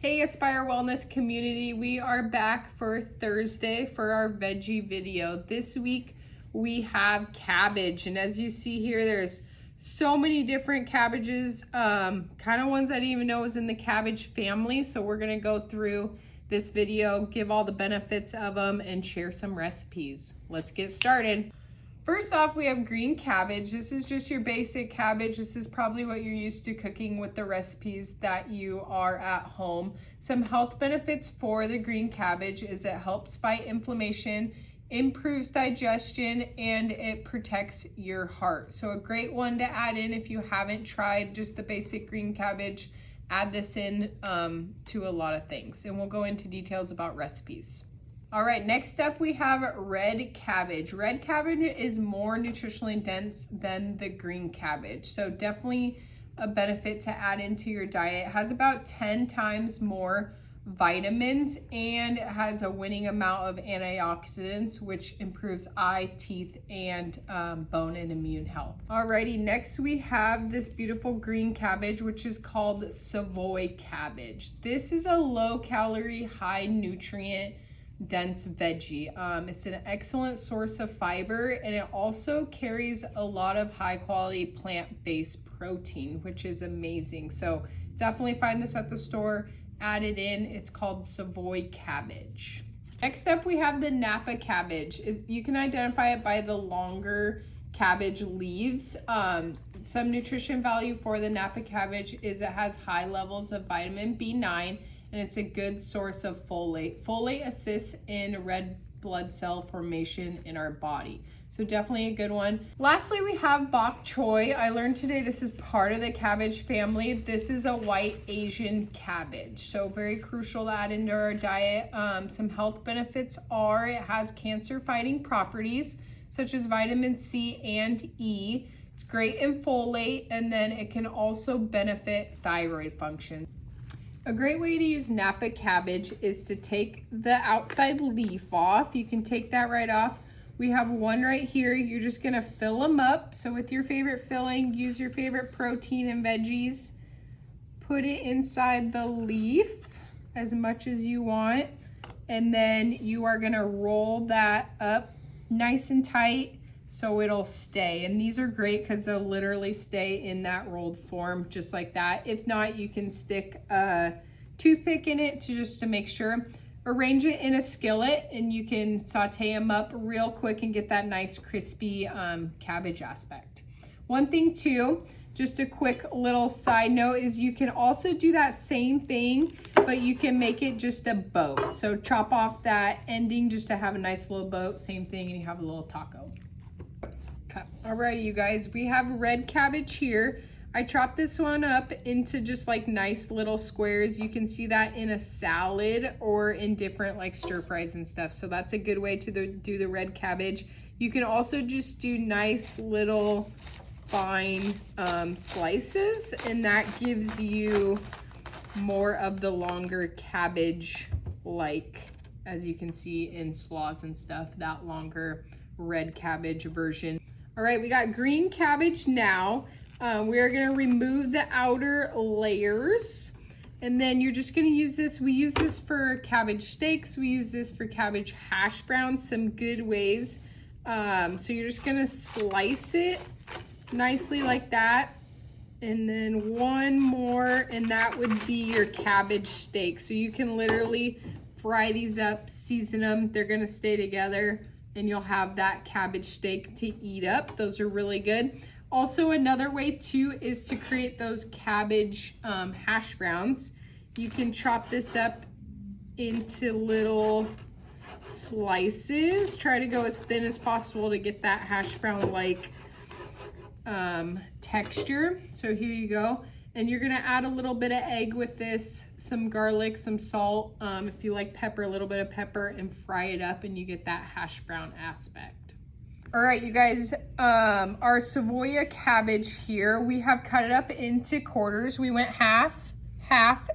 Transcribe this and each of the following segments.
Hey Aspire Wellness community, we are back for Thursday for our veggie video. This week we have cabbage, and as you see here, there's so many different cabbages, kind of ones I didn't even know was in the cabbage family. So we're gonna go through this video, give all the benefits of them, and share some recipes. Let's get started. First off, we have green cabbage. This is just your basic cabbage. This is probably what you're used to cooking with the recipes that you are at home. Some health benefits for the green cabbage is it helps fight inflammation, improves digestion, and it protects your heart. So a great one to add in if you haven't tried just the basic green cabbage. Add this in to a lot of things, and we'll go into details about recipes. All right, next up we have red cabbage. Red cabbage is more nutritionally dense than the green cabbage, so definitely a benefit to add into your diet. It has about 10 times more vitamins, and it has a winning amount of antioxidants, which improves eye, teeth, and bone and immune health. Alrighty, next we have this beautiful green cabbage, which is called Savoy cabbage. This is a low calorie, high nutrient dense veggie. It's an excellent source of fiber, and it also carries a lot of high quality plant-based protein, which is amazing. So definitely find this at the store, add it in. It's called Savoy cabbage. Next up we have the Napa cabbage. You can identify it by the longer cabbage leaves. Some nutrition value for the Napa cabbage is it has high levels of vitamin B9, and it's a good source of folate. Folate assists in red blood cell formation in our body. So definitely a good one. Lastly, we have bok choy. I learned today this is part of the cabbage family. This is a white Asian cabbage. So very crucial to add into our diet. Some health benefits are it has cancer fighting properties such as vitamin C and E. It's great in folate, and then it can also benefit thyroid function. A great way to use Napa cabbage is to take the outside leaf off. You can take that right off. We have one right here. You're just gonna fill them up. So with your favorite filling, use your favorite protein and veggies. Put it inside the leaf as much as you want. And then you are gonna roll that up nice and tight so it'll stay. And these are great because they'll literally stay in that rolled form just like that. If not, you can stick a toothpick in it to make sure. Arrange it in a skillet, and you can saute them up real quick and get that nice crispy cabbage aspect. One thing too, just a quick little side note, is you can also do that same thing, but you can make it just a boat. So chop off that ending just to have a nice little boat, same thing, and you have a little taco. Alrighty, you guys, we have red cabbage here. I chopped this one up into just like nice little squares. You can see that in a salad or in different like stir fries and stuff. So that's a good way to do the red cabbage. You can also just do nice little fine slices, and that gives you more of the longer cabbage, like as you can see in slaws and stuff, that longer red cabbage version. All right, we got green cabbage now. We are gonna remove the outer layers, and then you're just gonna use this. We use this for cabbage steaks. We use this for cabbage hash browns, some good ways. So you're just gonna slice it nicely like that. And then one more, and that would be your cabbage steak. So you can literally fry these up, season them. They're gonna stay together, and you'll have that cabbage steak to eat up. Those are really good. Also, another way too is to create those cabbage hash browns. You can chop this up into little slices. Try to go as thin as possible to get that hash brown like texture. So here you go. And you're gonna add a little bit of egg with this, some garlic, some salt, if you like pepper, a little bit of pepper, and fry it up, and you get that hash brown aspect. All right, you guys, our Savoy cabbage here, we have cut it up into quarters. We went half,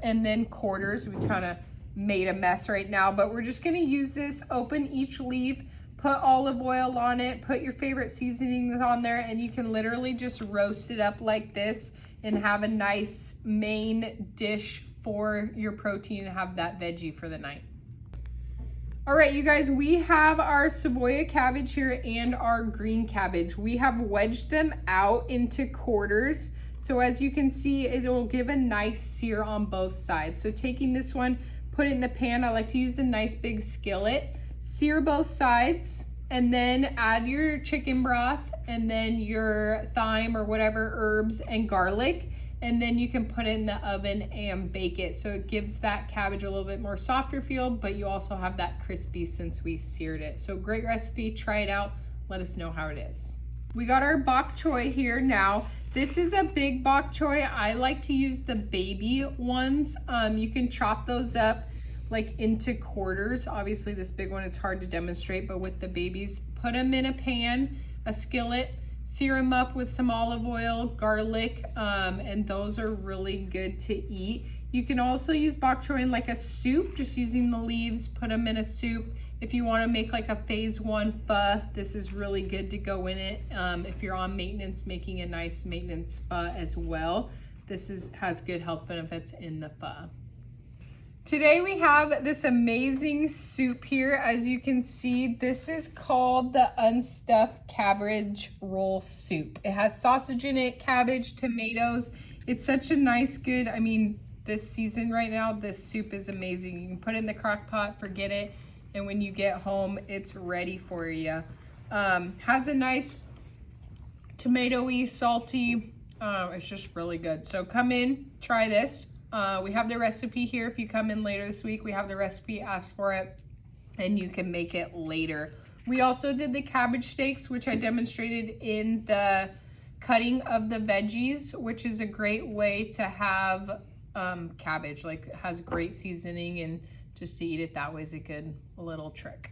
and then quarters. We kind of made a mess right now, but we're just gonna use this, open each leaf, put olive oil on it, put your favorite seasonings on there, and you can literally just roast it up like this and have a nice main dish for your protein and have that veggie for the night. All right, you guys, we have our Savoy cabbage here and our green cabbage. We have wedged them out into quarters. So as you can see, it'll give a nice sear on both sides. So taking this one, put it in the pan. I like to use a nice big skillet, sear both sides, and then add your chicken broth and then your thyme or whatever herbs and garlic. And then you can put it in the oven and bake it. So it gives that cabbage a little bit more softer feel, but you also have that crispy since we seared it. So great recipe, try it out. Let us know how it is. We got our bok choy here now. This is a big bok choy. I like to use the baby ones. You can chop those up like into quarters. Obviously this big one, it's hard to demonstrate, but with the babies, put them in a pan, a skillet, sear them up with some olive oil, garlic, and those are really good to eat. You can also use bok choy in like a soup, just using the leaves, put them in a soup. If you want to make like a phase 1 pho, this is really good to go in it. If you're on maintenance, making a nice maintenance pho as well. This has good health benefits in the pho. Today we have this amazing soup here. As you can see, this is called the unstuffed cabbage roll soup. It has sausage in it, cabbage, tomatoes. It's such a nice, good, I mean, this season right now, this soup is amazing. You can put it in the crock pot, forget it, and when you get home, it's ready for you. Has a nice tomatoey, salty, it's just really good. So come in, try this. We have the recipe here. If you come in later this week, we have the recipe, ask for it, and you can make it later. We also did the cabbage steaks, which I demonstrated in the cutting of the veggies, which is a great way to have cabbage. Like, it has great seasoning, and just to eat it that way is a good little trick.